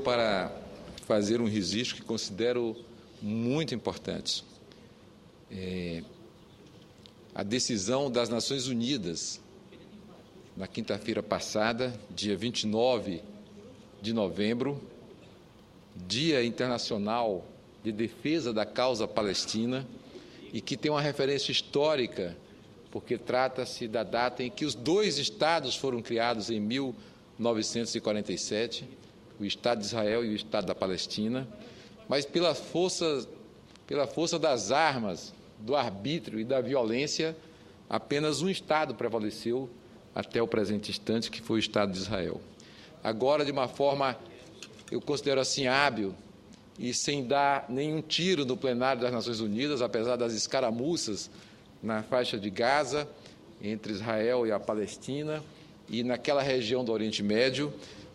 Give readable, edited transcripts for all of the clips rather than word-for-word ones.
Para fazer um registro que considero muito importante. A decisão das Nações Unidas, na quinta-feira passada, dia 29 de novembro, Dia Internacional de Defesa da Causa Palestina, e que tem uma referência histórica, porque trata-se da data em que os dois estados foram criados em 1947, o Estado de Israel e o Estado da Palestina, mas pela força das armas, do arbítrio e da violência, apenas um Estado prevaleceu até o presente instante, que foi o Estado de Israel. Agora, de uma forma, eu considero assim, hábil, e sem dar nenhum tiro no plenário das Nações Unidas, apesar das escaramuças na faixa de Gaza, entre Israel e a Palestina, e naquela região do Oriente Médio,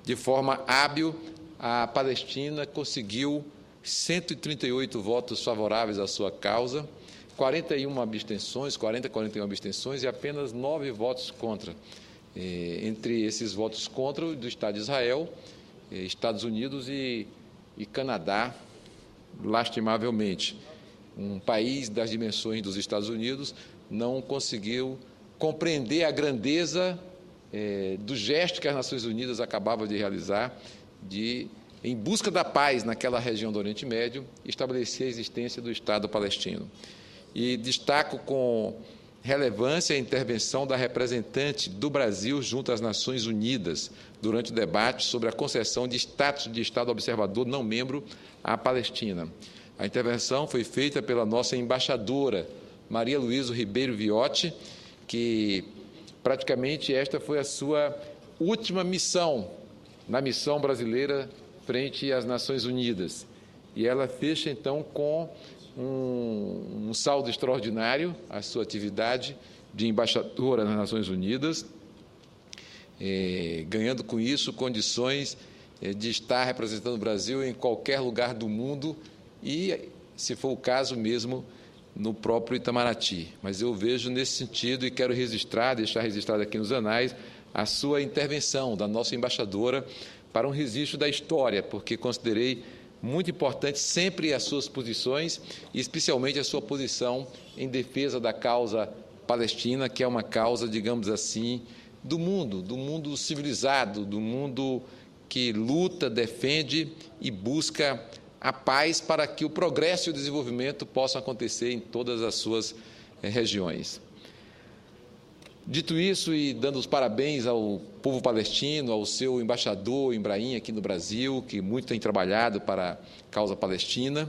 de forma hábil, a Palestina conseguiu 138 votos favoráveis à sua causa, 41 abstenções e apenas 9 votos contra. Entre esses votos contra, do Estado de Israel, Estados Unidos e Canadá, lastimavelmente. Um país das dimensões dos Estados Unidos não conseguiu compreender a grandeza do gesto que as Nações Unidas acabavam de realizar, em busca da paz naquela região do Oriente Médio, estabelecer a existência do Estado palestino. E destaco com relevância a intervenção da representante do Brasil junto às Nações Unidas durante o debate sobre a concessão de status de Estado observador não membro à Palestina. A intervenção foi feita pela nossa embaixadora, Maria Luísa Ribeiro Viotti, que praticamente esta foi a sua última missão, na missão brasileira frente às Nações Unidas. E ela fecha, então, com um saldo extraordinário a sua atividade de embaixadora nas Nações Unidas, ganhando com isso condições de estar representando o Brasil em qualquer lugar do mundo e, se for o caso mesmo, no próprio Itamaraty. Mas eu vejo nesse sentido e quero deixar registrado aqui nos anais a sua intervenção da nossa embaixadora para um registro da história, porque considerei muito importante sempre as suas posições e especialmente a sua posição em defesa da causa palestina, que é uma causa, digamos assim, do mundo civilizado, do mundo que luta, defende e busca a paz para que o progresso e o desenvolvimento possam acontecer em todas as suas regiões. Dito isso e dando os parabéns ao povo palestino, ao seu embaixador Ibrahim aqui no Brasil, que muito tem trabalhado para a causa palestina,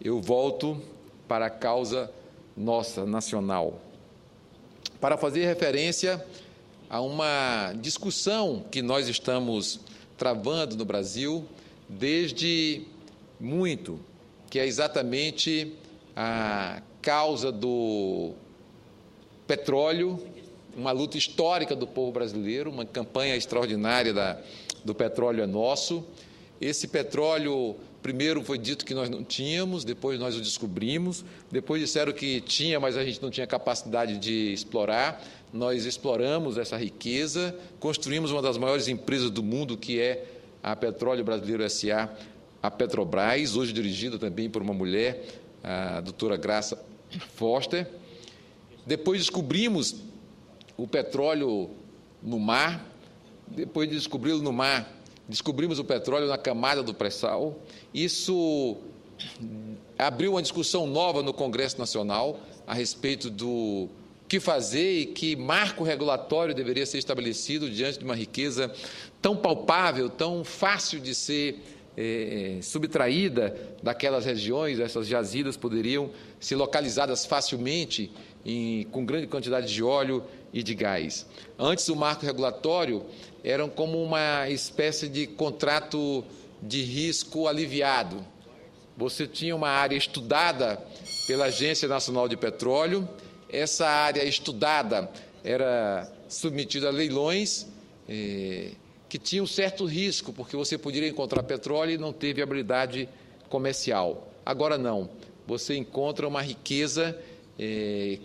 eu volto para a causa nossa, nacional, para fazer referência a uma discussão que nós estamos travando no Brasil desde muito, que é exatamente a causa do petróleo, uma luta histórica do povo brasileiro, uma campanha extraordinária do petróleo é nosso. Esse petróleo, primeiro foi dito que nós não tínhamos, depois nós o descobrimos, depois disseram que tinha, mas a gente não tinha capacidade de explorar. Nós exploramos essa riqueza, construímos uma das maiores empresas do mundo, que é a Petróleo Brasileiro S.A., a Petrobras, hoje dirigida também por uma mulher, a doutora Graça Foster. Depois descobrimos o petróleo no mar, depois de descobri-lo no mar, descobrimos o petróleo na camada do pré-sal. Isso abriu uma discussão nova no Congresso Nacional a respeito do que fazer e que marco regulatório deveria ser estabelecido diante de uma riqueza tão palpável, tão fácil de ser subtraída daquelas regiões. Essas jazidas poderiam ser localizadas facilmente com grande quantidade de óleo e de gás. Antes, o marco regulatório era como uma espécie de contrato de risco aliviado. Você tinha uma área estudada pela Agência Nacional de Petróleo, essa área estudada era submetida a leilões que tinham certo risco, porque você poderia encontrar petróleo e não ter viabilidade comercial. Agora não, você encontra uma riqueza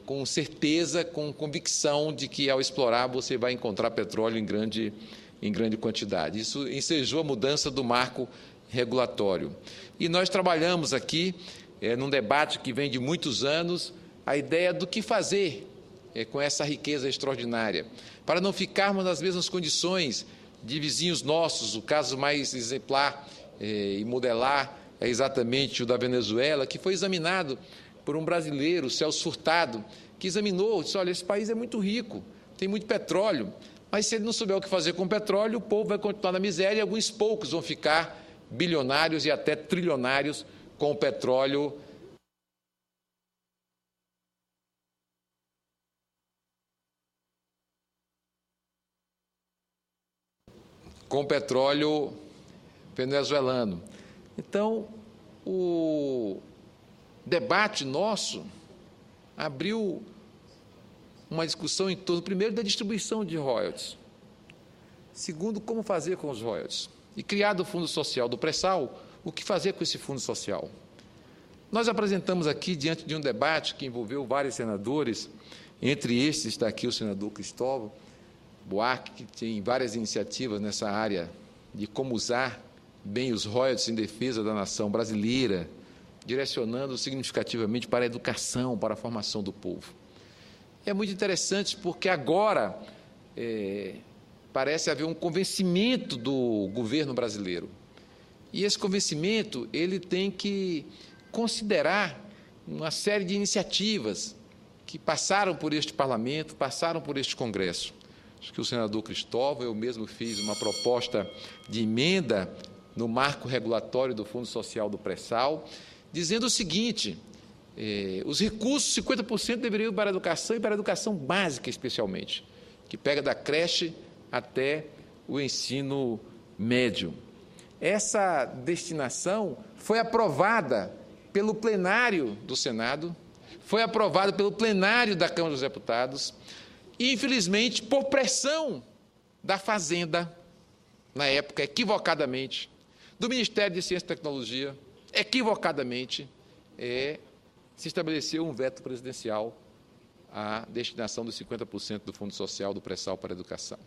com certeza, com convicção de que, ao explorar, você vai encontrar petróleo em grande em grande quantidade. Isso ensejou a mudança do marco regulatório. E nós trabalhamos aqui, num debate que vem de muitos anos, a ideia do que fazer com essa riqueza extraordinária, para não ficarmos nas mesmas condições de vizinhos nossos. O caso mais exemplar e modelar é exatamente o da Venezuela, que foi examinado por um brasileiro, Celso Furtado, que examinou, disse: olha, esse país é muito rico, tem muito petróleo, mas se ele não souber o que fazer com o petróleo, o povo vai continuar na miséria e alguns poucos vão ficar bilionários e até trilionários com o petróleo venezuelano. Então, o debate nosso abriu uma discussão em torno, primeiro, da distribuição de royalties, segundo, como fazer com os royalties, e criado o Fundo Social do Pré-Sal, o que fazer com esse Fundo Social. Nós apresentamos aqui, diante de um debate que envolveu vários senadores, entre estes está aqui o senador Cristóvão Buarque, que tem várias iniciativas nessa área de como usar bem os royalties em defesa da nação brasileira, direcionando significativamente para a educação, para a formação do povo. É muito interessante porque agora parece haver um convencimento do governo brasileiro. E esse convencimento ele tem que considerar uma série de iniciativas que passaram por este parlamento, passaram por este Congresso. Acho que o senador Cristóvão, eu mesmo fiz uma proposta de emenda no marco regulatório do Fundo Social do Pré-Sal, dizendo o seguinte: os recursos, 50% deveriam ir para a educação e para a educação básica especialmente, que pega da creche até o ensino médio. Essa destinação foi aprovada pelo plenário do Senado, foi aprovada pelo plenário da Câmara dos Deputados e, infelizmente, por pressão da Fazenda, na época, equivocadamente, do Ministério de Ciência e Tecnologia, equivocadamente, se estabeleceu um veto presidencial à destinação dos 50% do Fundo Social do Pré-Sal para a educação.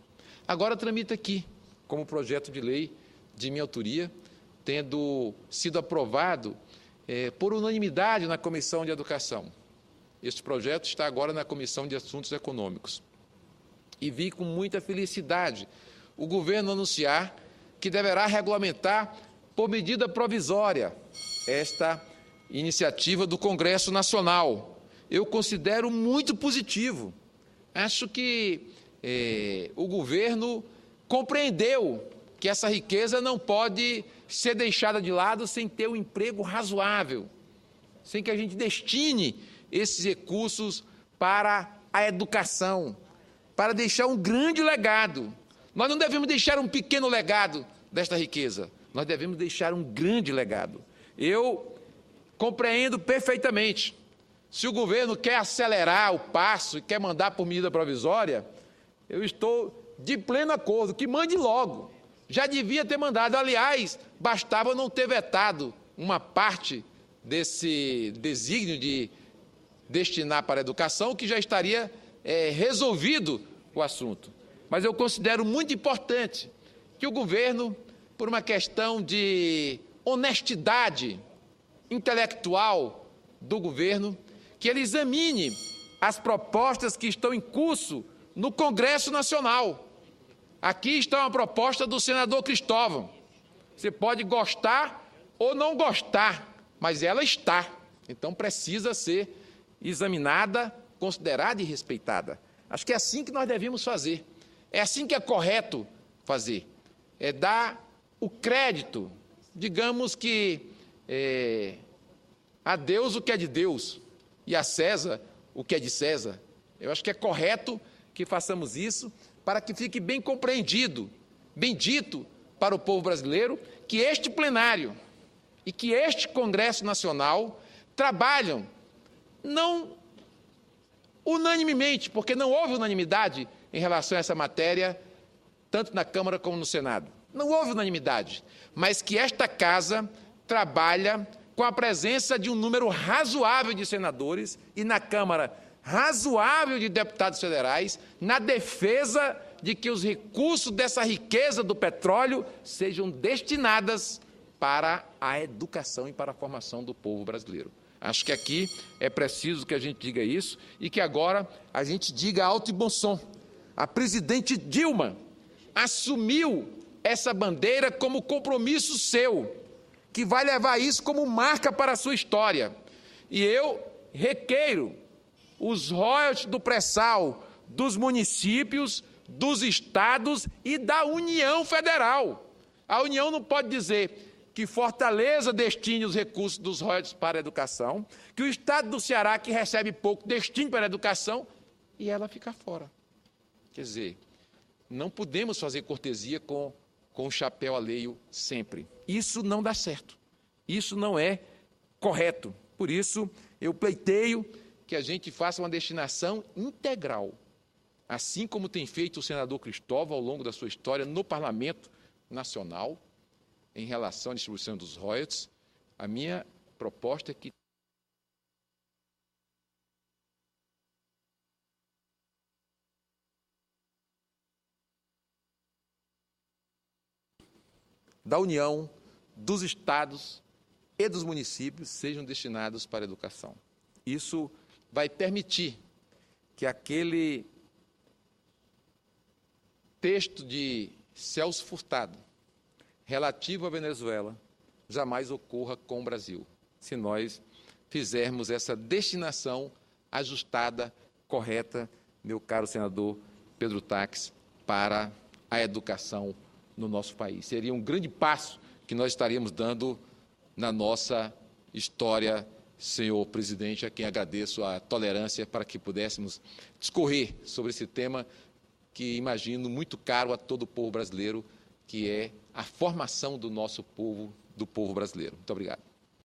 Agora tramita aqui, como projeto de lei de minha autoria, tendo sido aprovado por unanimidade na Comissão de Educação. Este projeto está agora na Comissão de Assuntos Econômicos. E vi com muita felicidade o governo anunciar que deverá regulamentar por medida provisória esta iniciativa do Congresso Nacional. Eu considero muito positivo. Acho que o governo compreendeu que essa riqueza não pode ser deixada de lado sem ter um emprego razoável, sem que a gente destine esses recursos para a educação, para deixar um grande legado. Nós não devemos deixar um pequeno legado desta riqueza, nós devemos deixar um grande legado. Eu compreendo perfeitamente. Se o governo quer acelerar o passo e quer mandar por medida provisória, eu estou de pleno acordo, que mande logo. Já devia ter mandado. Aliás, bastava não ter vetado uma parte desse desígnio de destinar para a educação, que já estaria resolvido o assunto. Mas eu considero muito importante que o governo, por uma questão de honestidade intelectual do governo, que ele examine as propostas que estão em curso no Congresso Nacional. Aqui está uma proposta do senador Cristóvão. Você pode gostar ou não gostar, mas ela está. Então precisa ser examinada, considerada e respeitada. Acho que é assim que nós devemos fazer. É assim que é correto fazer. É dar o crédito, digamos que a Deus o que é de Deus e a César o que é de César. Eu acho que é correto que façamos isso para que fique bem compreendido, bem dito para o povo brasileiro, que este plenário e que este Congresso Nacional trabalham não unanimemente, porque não houve unanimidade em relação a essa matéria, tanto na Câmara como no Senado. Não houve unanimidade, mas que esta Casa trabalha com a presença de um número razoável de senadores e na Câmara razoável de deputados federais na defesa de que os recursos dessa riqueza do petróleo sejam destinados para a educação e para a formação do povo brasileiro. Acho que aqui é preciso que a gente diga isso e que agora a gente diga alto e bom som. A presidente Dilma assumiu essa bandeira como compromisso seu, que vai levar isso como marca para a sua história. E eu requeiro os royalties do pré-sal dos municípios, dos estados e da União Federal. A União não pode dizer que Fortaleza destine os recursos dos royalties para a educação, que o estado do Ceará, que recebe pouco, destine para a educação, e ela fica fora. Quer dizer, não podemos fazer cortesia com o chapéu alheio sempre. Isso não dá certo. Isso não é correto. Por isso, eu pleiteio que a gente faça uma destinação integral, assim como tem feito o senador Cristóvão ao longo da sua história no Parlamento Nacional, em relação à distribuição dos royalties. A minha proposta é que da União, dos estados e dos municípios sejam destinados para a educação. Isso vai permitir que aquele texto de Celso Furtado relativo à Venezuela jamais ocorra com o Brasil, se nós fizermos essa destinação ajustada, correta, meu caro senador Pedro Taques, para a educação no nosso país. Seria um grande passo que nós estaríamos dando na nossa história, senhor presidente, a quem agradeço a tolerância para que pudéssemos discorrer sobre esse tema que imagino muito caro a todo o povo brasileiro, que é a formação do nosso povo, do povo brasileiro. Muito obrigado.